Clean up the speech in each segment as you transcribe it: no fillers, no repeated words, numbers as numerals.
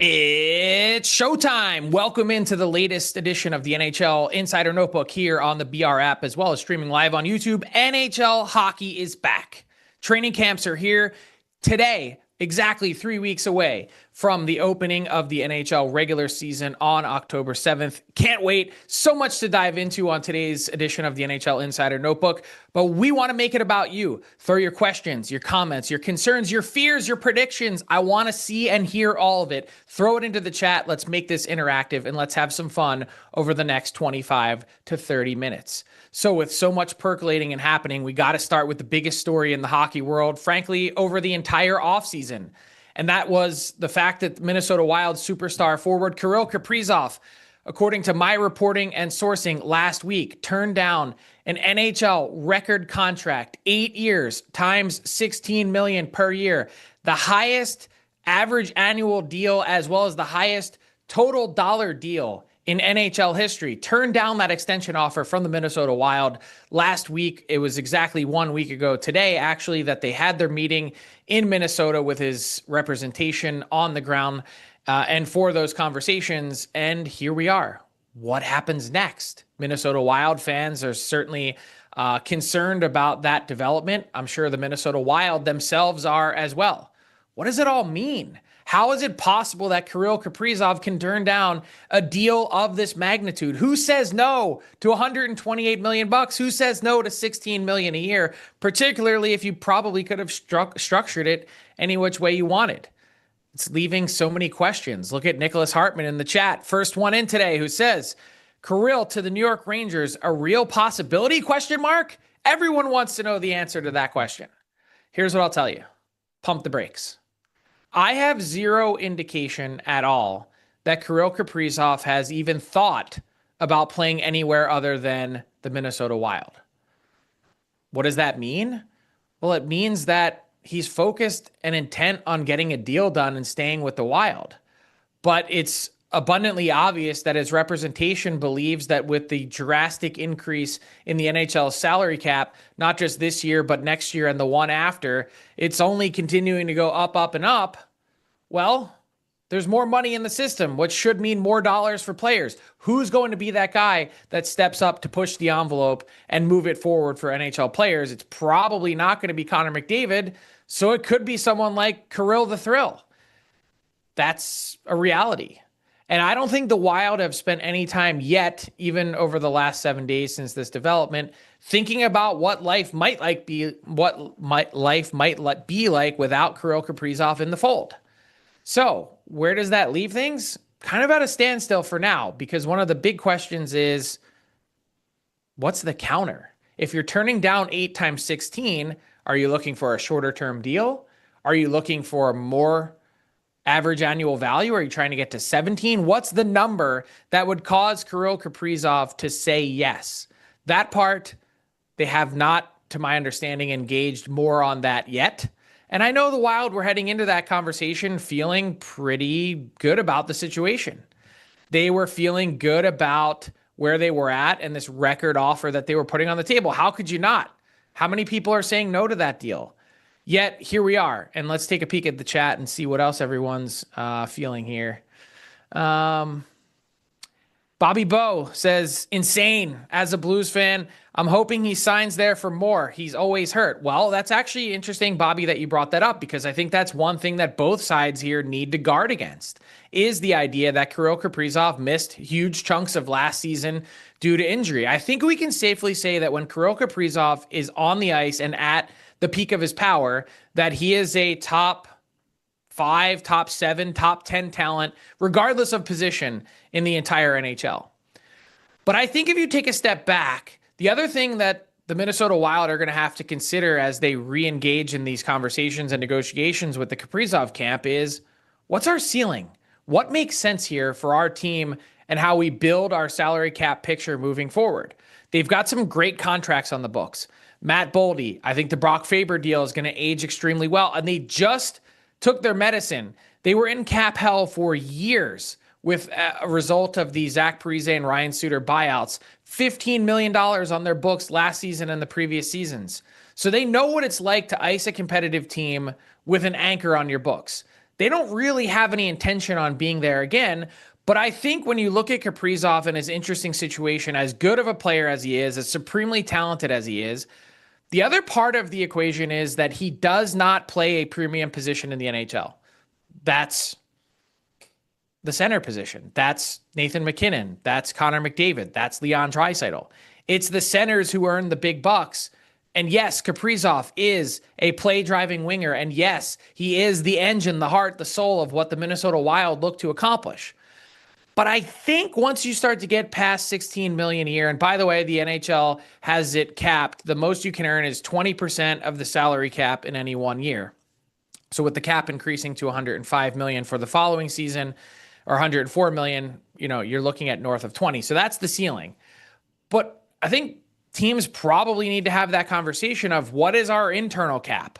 It's showtime. Welcome into the latest edition of the NHL Insider Notebook here on the BR app, as well as streaming live on YouTube. NHL hockey is back. Training camps are here today, exactly 3 weeks away from the opening of the NHL regular season on October 7th. Can't wait. So much to dive into on today's edition of the NHL Insider Notebook, but we want to make it about you. Throw your questions, your comments, your concerns, your fears, your predictions. I want to see and hear all of it. Throw it into the chat. Let's make this interactive and let's have some fun over the next 25 to 30 minutes. So with so much percolating and happening, we got to start with the biggest story in the hockey world, frankly, over the entire offseason. And that was the fact that Minnesota Wild superstar forward Kirill Kaprizov, according to my reporting and sourcing last week, turned down an NHL record contract, 8 years times $16 million per year, the highest average annual deal as well as the highest total dollar deal in NHL history. Turned down that extension offer from the Minnesota Wild last week. It was exactly 1 week ago today, actually, that they had their meeting in Minnesota with his representation on the ground and for those conversations. And here we are. What happens next? Minnesota Wild fans are certainly concerned about that development. I'm sure the Minnesota Wild themselves are as well. What does it all mean? How is it possible that Kirill Kaprizov can turn down a deal of this magnitude? Who says no to $128 million? Who says no to $16 million a year, particularly if you probably could have structured it any which way you wanted? It's leaving so many questions. Look at Nicholas Hartman in the chat. First one in today, who says, Kirill to the New York Rangers, a real possibility? ? Everyone wants to know the answer to that question. Here's what I'll tell you. Pump the brakes. I have zero indication at all that Kirill Kaprizov has even thought about playing anywhere other than the Minnesota Wild. What does that mean? Well, it means that he's focused and intent on getting a deal done and staying with the Wild. But it's abundantly obvious that his representation believes that with the drastic increase in the NHL salary cap, not just this year, but next year and the one after, it's only continuing to go up, up, and up. Well, there's more money in the system, which should mean more dollars for players. Who's going to be that guy that steps up to push the envelope and move it forward for NHL players? It's probably not going to be Connor McDavid, so it could be someone like Kirill the Thrill. That's a reality. And I don't think the Wild have spent any time yet, even over the last 7 days since this development, thinking about what life might be like without Kirill Kaprizov in the fold. So where does that leave things? Kind of at a standstill for now, because one of the big questions is, what's the counter? If you're turning down 8 times 16, are you looking for a shorter term deal? Are you looking for more average annual value? Are you trying to get to 17? What's the number that would cause Kirill Kaprizov to say yes? That part, they have not, to my understanding, engaged more on that yet. And I know the Wild were heading into that conversation feeling pretty good about the situation. They were feeling good about where they were at and this record offer that they were putting on the table. How could you not? How many people are saying no to that deal? Yet here we are, and let's take a peek at the chat and see what else everyone's feeling here. Bobby Bow says, insane. As a Blues fan, I'm hoping he signs there for more. He's always hurt. Well, that's actually interesting, Bobby, that you brought that up, because I think that's one thing that both sides here need to guard against, is the idea that Kirill Kaprizov missed huge chunks of last season due to injury. I think we can safely say that when Kirill Kaprizov is on the ice and at the peak of his power, that he is a top 5, top 7, top 10 talent, regardless of position in the entire NHL. But I think if you take a step back, the other thing that the Minnesota Wild are going to have to consider as they re-engage in these conversations and negotiations with the Kaprizov camp is, what's our ceiling? What makes sense here for our team and how we build our salary cap picture moving forward? They've got some great contracts on the books. Matt Boldy, I think the Brock Faber deal is going to age extremely well, and they just took their medicine. They were in cap hell for years with a result of the Zach Parise and Ryan Suter buyouts. $15 million on their books last season and the previous seasons. So they know what it's like to ice a competitive team with an anchor on your books. they don't really have any intention on being there again. But I think when you look at Kaprizov and his interesting situation, as good of a player as he is, as supremely talented as he is, the other part of the equation is that he does not play a premium position in the NHL. That's the center position. That's Nathan MacKinnon. That's Connor McDavid. That's Leon Draisaitl. It's the centers who earn the big bucks. And yes, Kaprizov is a play-driving winger. And yes, he is the engine, the heart, the soul of what the Minnesota Wild look to accomplish. But I think once you start to get past $16 million a year, and by the way, the NHL has it capped, the most you can earn is 20% of the salary cap in any 1 year. So with the cap increasing to $105 million for the following season, or $104 million, you're looking at north of 20. So that's the ceiling. But I think teams probably need to have that conversation of what is our internal cap?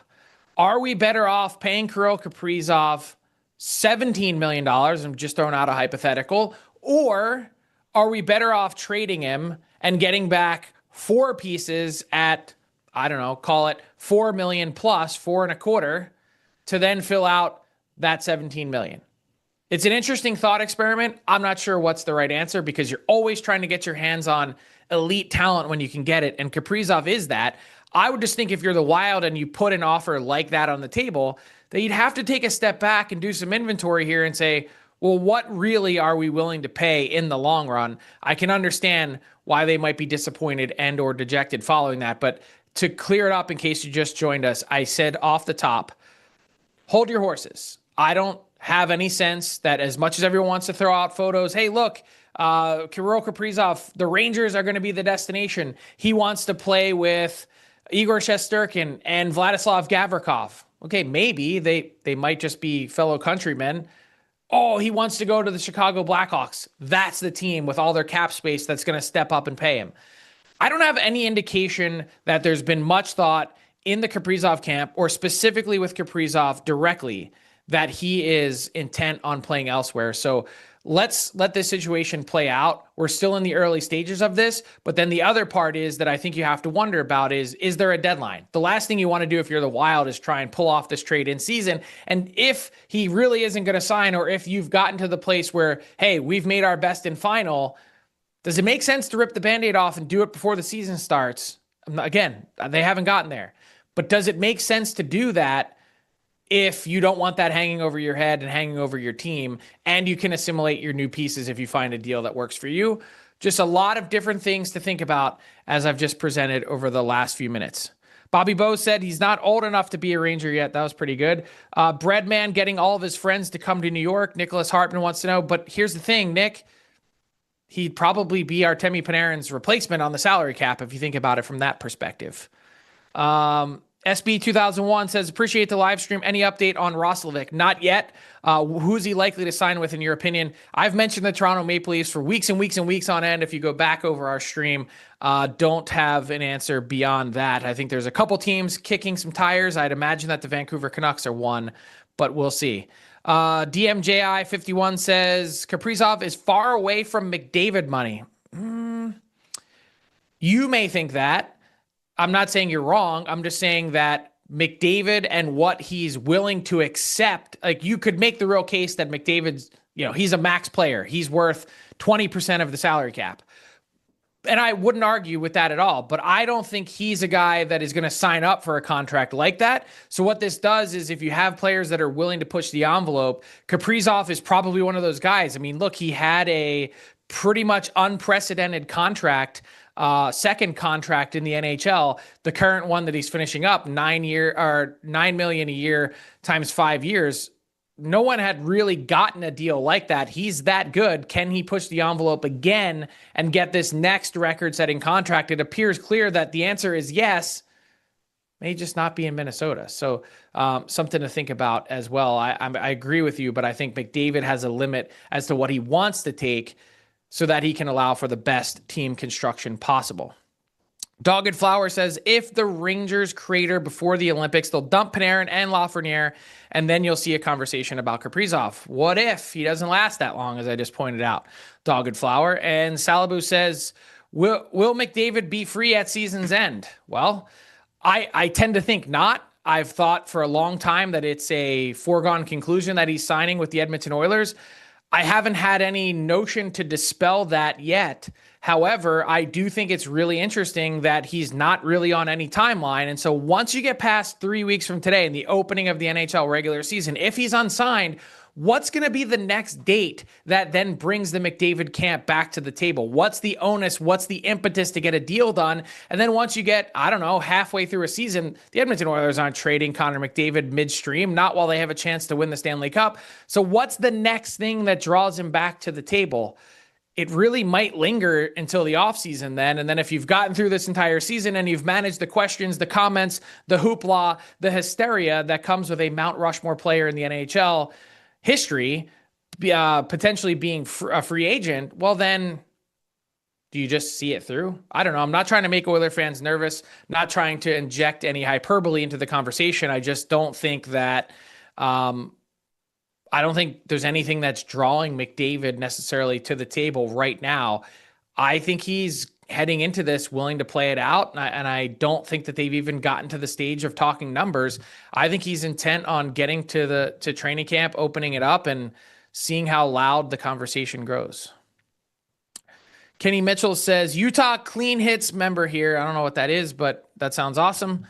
Are we better off paying Kirill Kaprizov $17 million? I'm just throwing out a hypothetical. Or are we better off trading him and getting back 4 pieces at, I don't know, call it $4 million plus, 4.25, to then fill out that $17 million? It's an interesting thought experiment. I'm not sure what's the right answer because you're always trying to get your hands on elite talent when you can get it. And Kaprizov is that. I would just think if you're the Wild and you put an offer like that on the table, that you'd have to take a step back and do some inventory here and say, well, what really are we willing to pay in the long run? I can understand why they might be disappointed and or dejected following that. But to clear it up in case you just joined us, I said off the top, hold your horses. I don't have any sense that as much as everyone wants to throw out photos, hey, look, Kirill Kaprizov, the Rangers are going to be the destination. He wants to play with Igor Shesterkin and Vladislav Gavrikov. Okay, maybe they might just be fellow countrymen. Oh, he wants to go to the Chicago Blackhawks. That's the team with all their cap space that's going to step up and pay him. I don't have any indication that there's been much thought in the Kaprizov camp or specifically with Kaprizov directly that he is intent on playing elsewhere. So let's let this situation play out. We're still in the early stages of this, but then the other part is that I think you have to wonder about is there a deadline? The last thing you want to do if you're the Wild is try and pull off this trade in season. And if he really isn't going to sign, or if you've gotten to the place where, hey, we've made our best in final, does it make sense to rip the Band-Aid off and do it before the season starts? Again, they haven't gotten there. But does it make sense to do that if you don't want that hanging over your head and hanging over your team, and you can assimilate your new pieces if you find a deal that works for you? Just a lot of different things to think about as I've just presented over the last few minutes. Bobby Bowe said he's not old enough to be a Ranger yet. That was pretty good. Breadman getting all of his friends to come to New York. Nicholas Hartman wants to know, but here's the thing, Nick. He'd probably be Artemi Panarin's replacement on the salary cap if you think about it from that perspective. SB 2001 says, appreciate the live stream. Any update on Roslovic? Not yet. Who's he likely to sign with, in your opinion? I've mentioned the Toronto Maple Leafs for weeks and weeks and weeks on end. If you go back over our stream, don't have an answer beyond that. I think there's a couple teams kicking some tires. I'd imagine that the Vancouver Canucks are one, but we'll see. DMJI 51 says, Kaprizov is far away from McDavid money. You may think that. I'm not saying you're wrong. I'm just saying that McDavid and what he's willing to accept, like you could make the real case that McDavid's, he's a max player. He's worth 20% of the salary cap. And I wouldn't argue with that at all, but I don't think he's a guy that is going to sign up for a contract like that. So what this does is if you have players that are willing to push the envelope, Kaprizov is probably one of those guys. I mean, look, he had a pretty much unprecedented contract, second contract in the NHL. The current one that he's finishing up, $9 million a year times 5 years. No one had really gotten a deal like that. He's that good. Can he push the envelope again and get this next record-setting contract? It appears clear that the answer is yes. May just not be in Minnesota. So something to think about as well. I agree with you, but I think McDavid has a limit as to what he wants to take so that he can allow for the best team construction possible. Dogged Flower says, if the Rangers crater before the Olympics, they'll dump Panarin and Lafreniere, and then you'll see a conversation about Kaprizov. What if he doesn't last that long, as I just pointed out? Dogged Flower. And Salibu says, will McDavid be free at season's end? Well, I tend to think not. I've thought for a long time that it's a foregone conclusion that he's signing with the Edmonton Oilers. I haven't had any notion to dispel that yet. However, I do think it's really interesting that he's not really on any timeline. And so once you get past 3 weeks from today in the opening of the NHL regular season, if he's unsigned, what's going to be the next date that then brings the McDavid camp back to the table? What's the onus? What's the impetus to get a deal done? And then once you get, I don't know, halfway through a season, the Edmonton Oilers aren't trading Connor McDavid midstream, not while they have a chance to win the Stanley Cup. So what's the next thing that draws him back to the table? It really might linger until the offseason then. And then if you've gotten through this entire season and you've managed the questions, the comments, the hoopla, the hysteria that comes with a Mount Rushmore player in the NHL history, potentially being a free agent, well, then do you just see it through? I don't know. I'm not trying to make Oiler fans nervous, not trying to inject any hyperbole into the conversation. I just don't think that, I don't think there's anything that's drawing McDavid necessarily to the table right now. I think he's heading into this willing to play it out, and I don't think that they've even gotten to the stage of talking numbers. I think he's intent on getting to training camp, opening it up, and seeing how loud the conversation grows. Kenny Mitchell says, Utah clean hits member here. I don't know what that is, but that sounds awesome.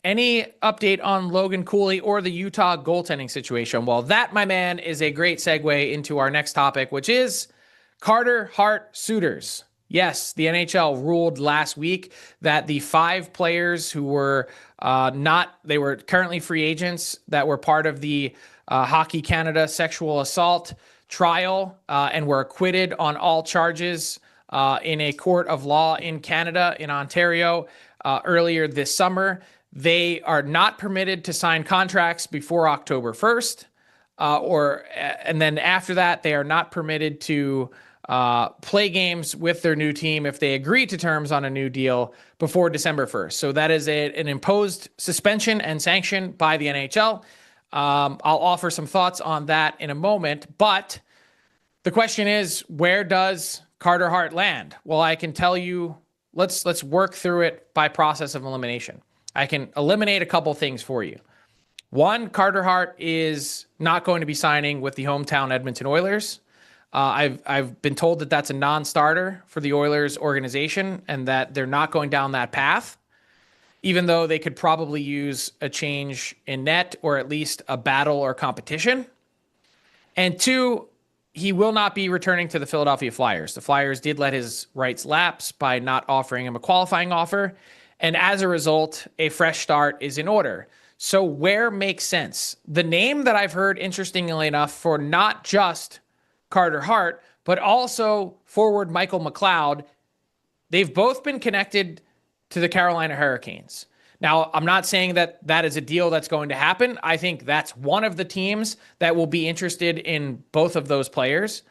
Any update on Logan Cooley or the Utah goaltending situation? Well, that, my man, is a great segue into our next topic, which is Carter Hart suitors. Yes, the NHL ruled last week that the 5 players who were they were currently free agents that were part of the Hockey Canada sexual assault trial and were acquitted on all charges in a court of law in Canada, in Ontario, earlier this summer. They are not permitted to sign contracts before October 1st, and then after that, they are not permitted to play games with their new team if they agree to terms on a new deal before December 1st. So that is an imposed suspension and sanction by the NHL. I'll offer some thoughts on that in a moment, but the question is, where does Carter Hart land? Well, I can tell you, let's work through it by process of elimination. I can eliminate a couple things for you. One, Carter Hart is not going to be signing with the hometown Edmonton Oilers. I've been told that that's a non-starter for the Oilers organization and that they're not going down that path, even though they could probably use a change in net or at least a battle or competition. And two, he will not be returning to the Philadelphia Flyers. The Flyers did let his rights lapse by not offering him a qualifying offer. And as a result, a fresh start is in order. So where makes sense? The name that I've heard, interestingly enough, for not just Carter Hart, but also forward Michael McLeod, they've both been connected to the Carolina Hurricanes. Now, I'm not saying that that is a deal that's going to happen. I think that's one of the teams that will be interested in both of those players.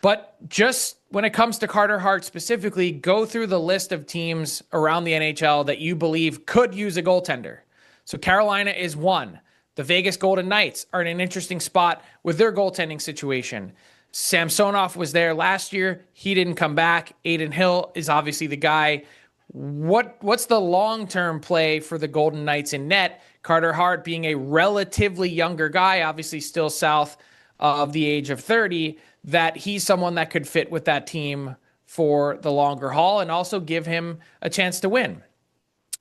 But just when it comes to Carter Hart specifically, go through the list of teams around the NHL that you believe could use a goaltender. So Carolina is one. The Vegas Golden Knights are in an interesting spot with their goaltending situation. Samsonov was there last year. He didn't come back. Adin Hill is obviously the guy. What's the long-term play for the Golden Knights in net? Carter Hart being a relatively younger guy, obviously still south of the age of 30, that he's someone that could fit with that team for the longer haul and also give him a chance to win.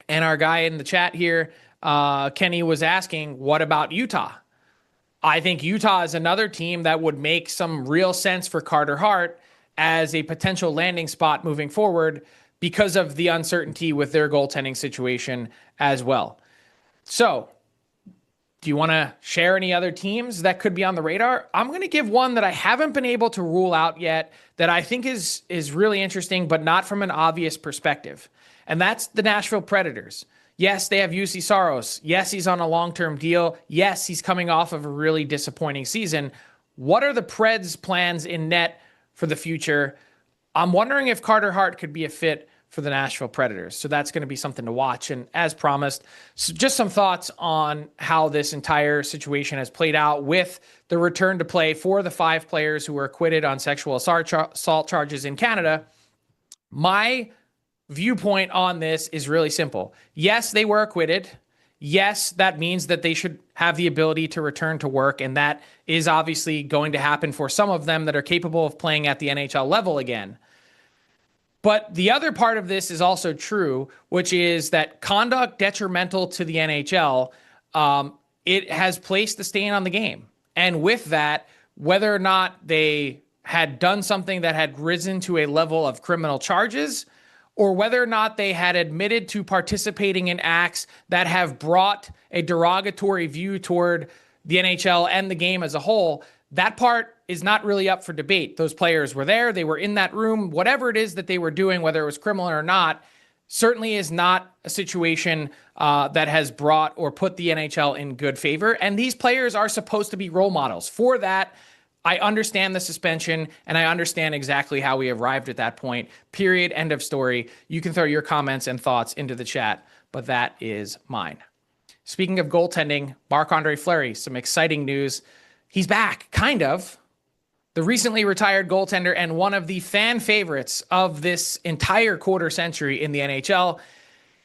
And our guy in the chat here, Kenny, was asking, what about Utah? I think Utah is another team that would make some real sense for Carter Hart as a potential landing spot moving forward because of the uncertainty with their goaltending situation as well. So, do you want to share any other teams that could be on the radar? I'm going to give one that I haven't been able to rule out yet that I think is really interesting, but not from an obvious perspective. And that's the Nashville Predators. Yes, they have UC Saros. Yes, he's on a long-term deal. Yes, he's coming off of a really disappointing season. What are the Preds' plans in net for the future? I'm wondering if Carter Hart could be a fit for the Nashville Predators. So that's going to be something to watch. And as promised, just some thoughts on how this entire situation has played out with the return to play for the 5 players who were acquitted on sexual assault charges in Canada. My viewpoint on this is really simple. Yes, they were acquitted. Yes, that means that they should have the ability to return to work, and that is obviously going to happen for some of them that are capable of playing at the NHL level again. But the other part of this is also true, which is that conduct detrimental to the NHL, it has placed the stain on the game. And with that, whether or not they had done something that had risen to a level of criminal charges, or whether or not they had admitted to participating in acts that have brought a derogatory view toward the NHL and the game as a whole, that part is not really up for debate. Those players were there. They were in that room. Whatever it is that they were doing, whether it was criminal or not, certainly is not a situation that has brought or put the NHL in good favor. And these players are supposed to be role models. For that, I understand the suspension, and I understand exactly how we arrived at that point. Period. End of story. You can throw your comments and thoughts into the chat, but that is mine. Speaking of goaltending, Marc-Andre Fleury, some exciting news. He's back, kind of. The recently retired goaltender and one of the fan favorites of this entire quarter century in the NHL.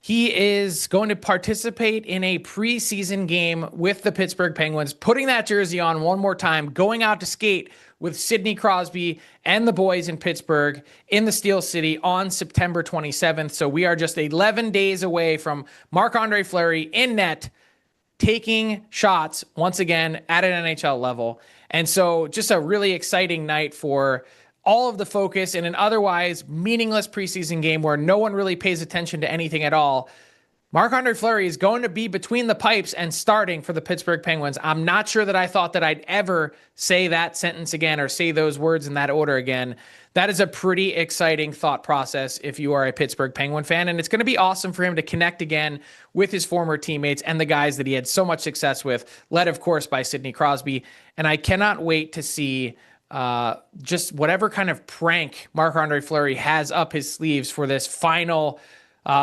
He is going to participate in a preseason game with the Pittsburgh Penguins, putting that jersey on one more time, going out to skate with Sidney Crosby and the boys in Pittsburgh in the Steel City on September 27th. So we are just 11 days away from Marc-Andre Fleury in net, taking shots once again at an NHL level. And so just a really exciting night for all of the focus in an otherwise meaningless preseason game where no one really pays attention to anything at all. Marc-Andre Fleury is going to be between the pipes and starting for the Pittsburgh Penguins. I'm not sure that I thought that I'd ever say that sentence again or say those words in that order again. That is a pretty exciting thought process if you are a Pittsburgh Penguin fan, and it's going to be awesome for him to connect again with his former teammates and the guys that he had so much success with, led, of course, by Sidney Crosby. And I cannot wait to see just whatever kind of prank Marc-Andre Fleury has up his sleeves for this final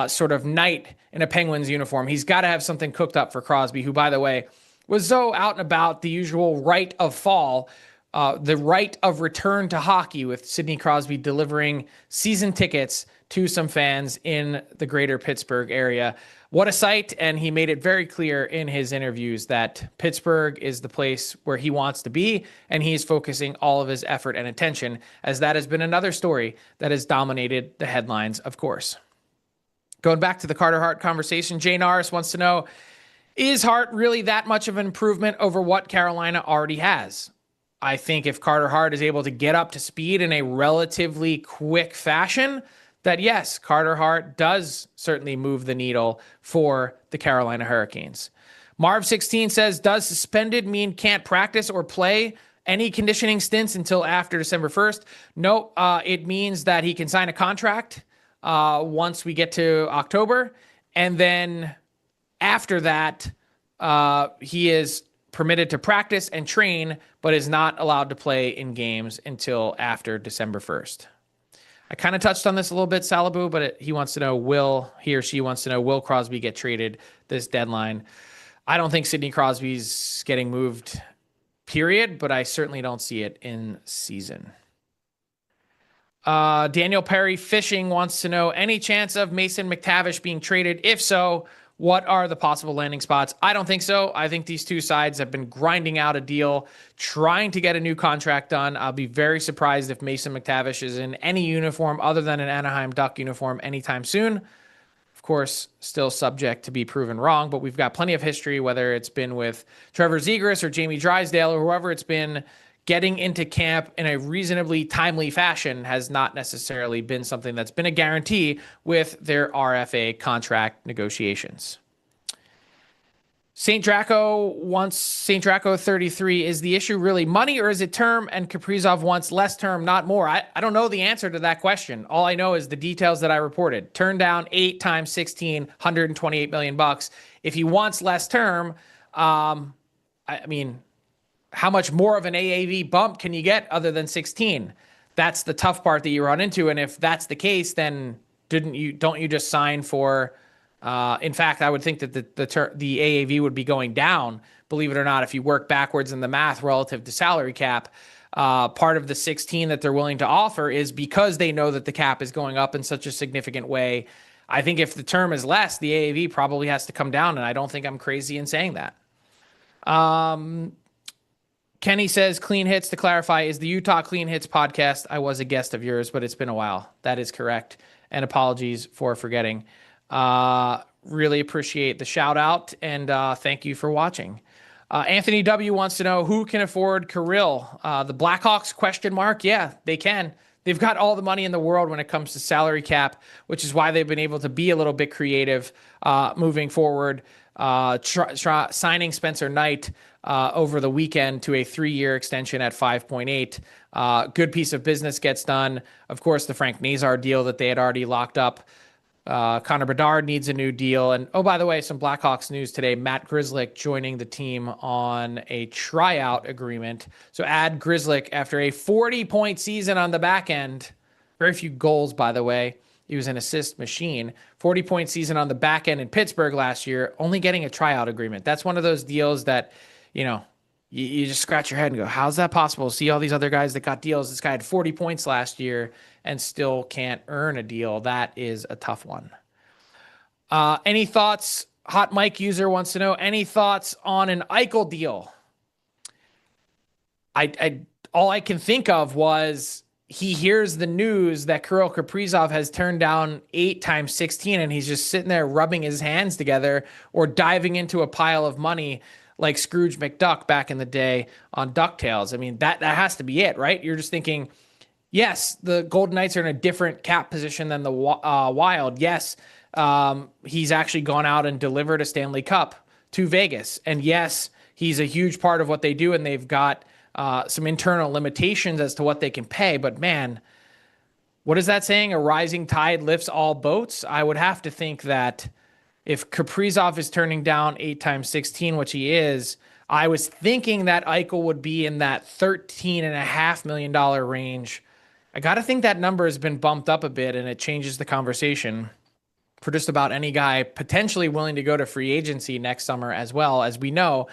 sort of night in a Penguins uniform. He's got to have something cooked up for Crosby, who, by the way, was so out and about, the usual rite of fall, the rite of return to hockey, with Sidney Crosby delivering season tickets to some fans in the greater Pittsburgh area. What a sight, and he made it very clear in his interviews that Pittsburgh is the place where he wants to be, and he's focusing all of his effort and attention, as that has been another story that has dominated the headlines, of course. Going back to the Carter Hart conversation, Jay Norris wants to know, is Hart really that much of an improvement over what Carolina already has? I think if Carter Hart is able to get up to speed in a relatively quick fashion, that yes, Carter Hart does certainly move the needle for the Carolina Hurricanes. Marv16 says, does suspended mean can't practice or play any conditioning stints until after December 1st? No, it means that he can sign a contract once we get to October. And then after that, he is permitted to practice and train, but is not allowed to play in games until after December 1st. I kind of touched on this a little bit, Salibu, but he wants to know, he or she wants to know, will Crosby get traded this deadline? I don't think Sidney Crosby's getting moved, period, but I certainly don't see it in season. Daniel Perry Fishing wants to know, any chance of Mason McTavish being traded? If so, what are the possible landing spots? I don't think so. I think these two sides have been grinding out a deal, trying to get a new contract done. I'll be very surprised if Mason McTavish is in any uniform other than an Anaheim Duck uniform anytime soon. Of course, still subject to be proven wrong, but we've got plenty of history, whether it's been with Trevor Zegras or Jamie Drysdale or whoever it's been. Getting into camp in a reasonably timely fashion has not necessarily been something that's been a guarantee with their RFA contract negotiations. St. Draco 33, is the issue really money or is it term? And Kaprizov wants less term, not more. I don't know the answer to that question. All I know is the details that I reported. Turned down 8 times 16, $128 million. If he wants less term, I mean, how much more of an AAV bump can you get other than 16? That's the tough part that you run into. And if that's the case, then don't you just sign for, in fact, I would think that the AAV would be going down, believe it or not, if you work backwards in the math relative to salary cap. part of the 16 that they're willing to offer is because they know that the cap is going up in such a significant way. I think if the term is less, the AAV probably has to come down, and I don't think I'm crazy in saying that. Kenny says, clean hits, to clarify, is the Utah Clean Hits podcast. I was a guest of yours, but it's been a while. That is correct. And apologies for forgetting. Really appreciate the shout out, and thank you for watching. Anthony W wants to know, who can afford Kirill? The Blackhawks, question mark? Yeah, they can. They've got all the money in the world when it comes to salary cap, which is why they've been able to be a little bit creative moving forward. Signing Spencer Knight over the weekend to a 3-year extension at 5.8. Good piece of business gets done. Of course, the Frank Nazar deal that they had already locked up. Connor Bedard needs a new deal. And, oh, by the way, some Blackhawks news today. Matt Grzelcyk joining the team on a tryout agreement. So add Grzelcyk after a 40-point season on the back end. Very few goals, by the way. He was an assist machine. 40-point season on the back end in Pittsburgh last year, only getting a tryout agreement. That's one of those deals that, you just scratch your head and go, how's that possible? See all these other guys that got deals. This guy had 40 points last year and still can't earn a deal. That is a tough one. Any thoughts? Hot Mike user wants to know, any thoughts on an Eichel deal? All I can think of was he hears the news that Kirill Kaprizov has turned down 8 times 16, and he's just sitting there rubbing his hands together or diving into a pile of money like Scrooge McDuck back in the day on DuckTales. I mean, that has to be it, right? You're just thinking, yes, the Golden Knights are in a different cap position than the Wild. Yes, he's actually gone out and delivered a Stanley Cup to Vegas. And yes, he's a huge part of what they do, and they've got some internal limitations as to what they can pay. But man, what is that saying? A rising tide lifts all boats? I would have to think that if Kaprizov is turning down 8 times 16, which he is, I was thinking that Eichel would be in that $13.5 million range. I got to think that number has been bumped up a bit, and it changes the conversation for just about any guy potentially willing to go to free agency next summer as well. As we know,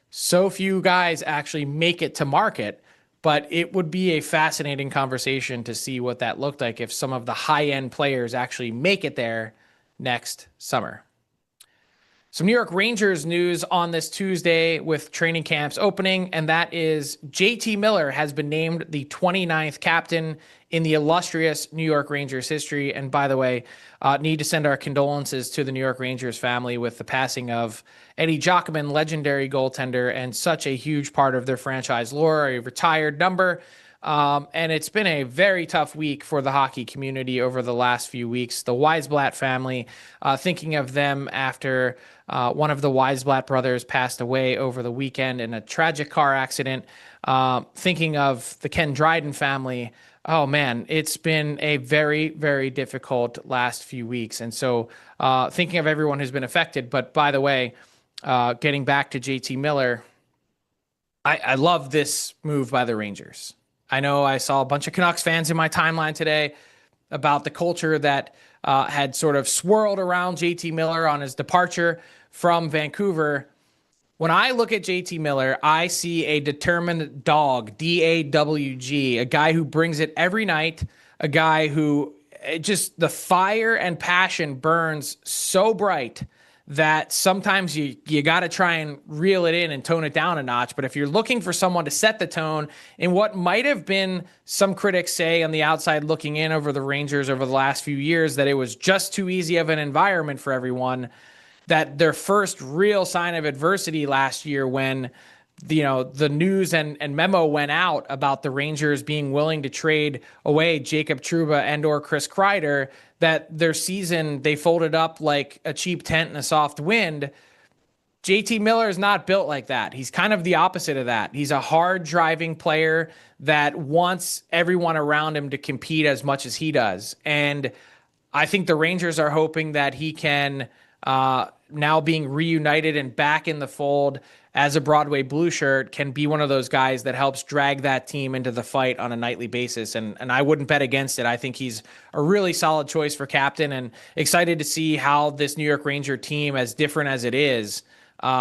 so few guys actually make it to market, but it would be a fascinating conversation to see what that looked like if some of the high-end players actually make it there next summer. Some New York Rangers news on this Tuesday with training camps opening, and that is JT Miller has been named the 29th captain in the illustrious New York Rangers history. And by the way, need to send our condolences to the New York Rangers family with the passing of Eddie Jockman, legendary goaltender, and such a huge part of their franchise lore, a retired number. And it's been a very tough week for the hockey community over the last few weeks. The Weisblatt family, thinking of them after one of the Weisblatt brothers passed away over the weekend in a tragic car accident. Thinking of the Ken Dryden family. Oh man, it's been a very, very difficult last few weeks. And so thinking of everyone who's been affected. But by the way, getting back to JT Miller, I love this move by the Rangers. I know I saw a bunch of Canucks fans in my timeline today about the culture that had sort of swirled around JT Miller on his departure from Vancouver. When I look at JT Miller, I see a determined dog, D-A-W-G, a guy who brings it every night, a guy who just the fire and passion burns so bright that sometimes you got to try and reel it in and tone it down a notch. But if you're looking for someone to set the tone in what might have been, some critics say on the outside looking in over the Rangers over the last few years, that it was just too easy of an environment for everyone, that their first real sign of adversity last year when the news and memo went out about the Rangers being willing to trade away Jacob Trouba and or Chris Kreider, that their season, they folded up like a cheap tent in a soft wind. JT Miller is not built like that. He's kind of the opposite of that. He's a hard driving player that wants everyone around him to compete as much as he does. And I think the Rangers are hoping that he can, now being reunited and back in the fold as a Broadway blue shirt, can be one of those guys that helps drag that team into the fight on a nightly basis. And I wouldn't bet against it. I think he's a really solid choice for captain, and excited to see how this New York Ranger team, as different as it is,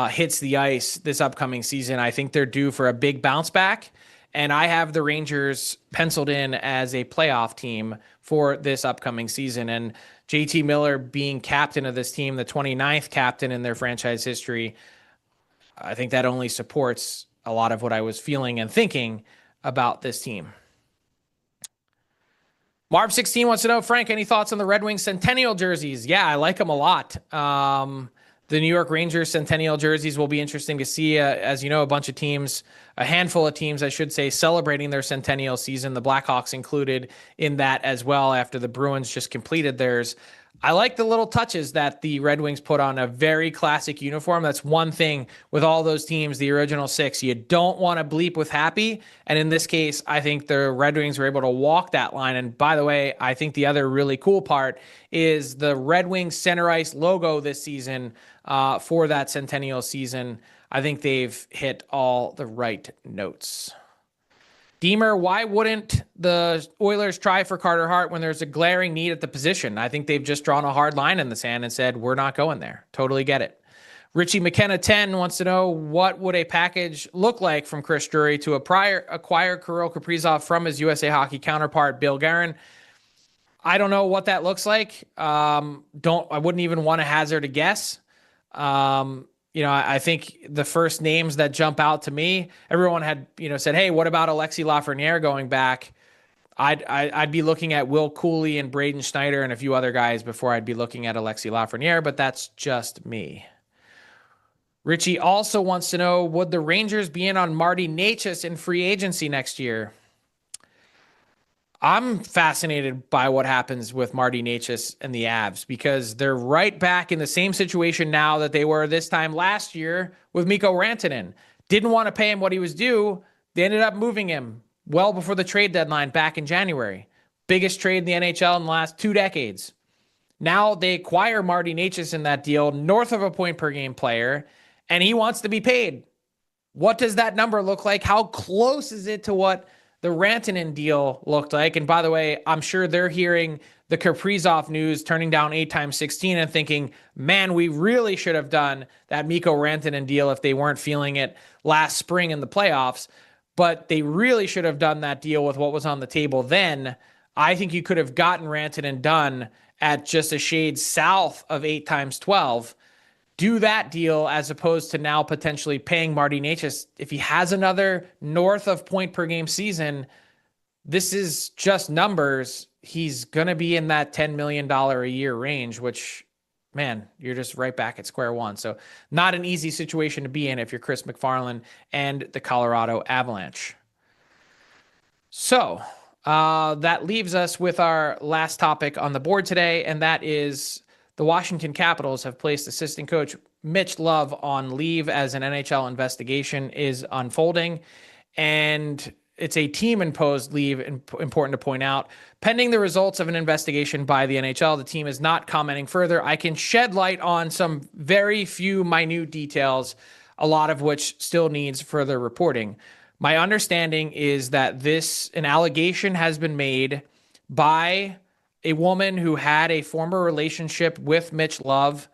hits the ice this upcoming season. I think they're due for a big bounce back. And I have the Rangers penciled in as a playoff team for this upcoming season. And JT Miller being captain of this team, the 29th captain in their franchise history, I think that only supports a lot of what I was feeling and thinking about this team. Marv16 wants to know, Frank, any thoughts on the Red Wings Centennial jerseys? Yeah, I like them a lot. The New York Rangers Centennial jerseys will be interesting to see. As you know, a handful of teams, I should say, celebrating their Centennial season, the Blackhawks included in that as well after the Bruins just completed theirs. I like the little touches that the Red Wings put on a very classic uniform. That's one thing with all those teams, the original six. You don't want to bleep with happy. And in this case, I think the Red Wings were able to walk that line. And by the way, I think the other really cool part is the Red Wings center ice logo this season for that Centennial season. I think they've hit all the right notes. Deemer, why wouldn't the Oilers try for Carter Hart when there's a glaring need at the position? I think they've just drawn a hard line in the sand and said, we're not going there. Totally get it. Richie McKenna 10 wants to know, what would a package look like from Chris Drury to acquire Kirill Kaprizov from his USA Hockey counterpart, Bill Guerin? I don't know what that looks like. I wouldn't even want to hazard a guess. I think the first names that jump out to me, everyone had, said, hey, what about Alexis Lafreniere going back? I'd be looking at Will Cooley and Braden Schneider and a few other guys before I'd be looking at Alexis Lafreniere, but that's just me. Richie also wants to know, would the Rangers be in on Marty Necas in free agency next year? I'm fascinated by what happens with Marty Necas and the Avs because they're right back in the same situation now that they were this time last year with Mikko Rantanen. Didn't want to pay him what he was due. They ended up moving him well before the trade deadline back in January. Biggest trade in the NHL in the last 2 decades. Now they acquire Marty Necas in that deal, north of a point per game player, and he wants to be paid. What does that number look like? How close is it to what the Rantanen deal looked like? And by the way, I'm sure they're hearing the Kaprizov news, turning down 8 times 16 and thinking, man, we really should have done that Mikko Rantanen deal if they weren't feeling it last spring in the playoffs. But they really should have done that deal with what was on the table then. I think you could have gotten Rantanen done at just a shade south of 8 times 12. Do that deal as opposed to now potentially paying Marty Necas. If he has another north of point per game season, this is just numbers. He's going to be in that $10 million a year range, which, man, you're just right back at square one. So not an easy situation to be in if you're Chris McFarland and the Colorado Avalanche. So that leaves us with our last topic on the board today, and that is the Washington Capitals have placed assistant coach Mitch Love on leave as an NHL investigation is unfolding. And it's a team-imposed leave, important to point out. Pending the results of an investigation by the NHL, the team is not commenting further. I can shed light on some very few minute details, a lot of which still needs further reporting. My understanding is that an allegation has been made by a woman who had a former relationship with Mitch Love,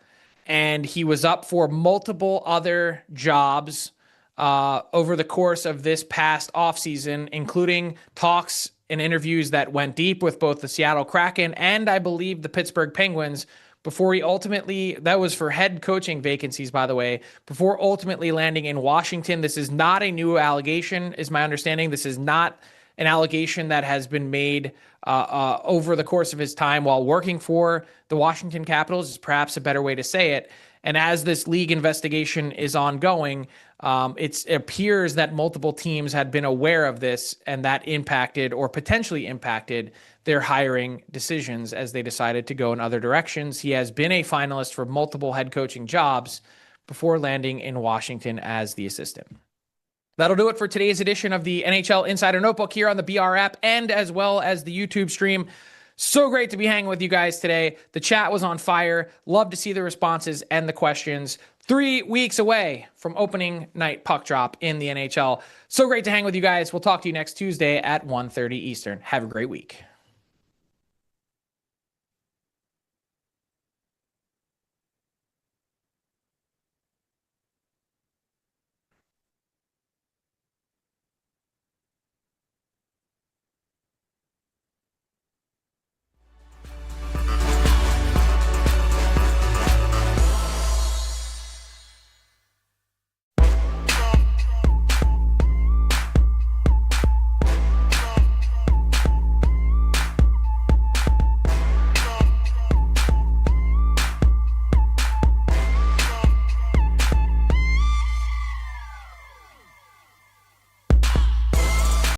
and he was up for multiple other jobs over the course of this past offseason, including talks and interviews that went deep with both the Seattle Kraken and I believe the Pittsburgh Penguins before he ultimately, that was for head coaching vacancies, by the way, before ultimately landing in Washington. This is not a new allegation, is my understanding. This is not an allegation that has been made over the course of his time while working for the Washington Capitals, is perhaps a better way to say it. And as this league investigation is ongoing, it appears that multiple teams had been aware of this, and that impacted or potentially impacted their hiring decisions as they decided to go in other directions. He has been a finalist for multiple head coaching jobs before landing in Washington as the assistant. That'll do it for today's edition of the NHL Insider Notebook here on the BR app and as well as the YouTube stream. So great to be hanging with you guys today. The chat was on fire. Love to see the responses and the questions. 3 weeks away from opening night puck drop in the NHL. So great to hang with you guys. We'll talk to you next Tuesday at 1:30 Eastern. Have a great week.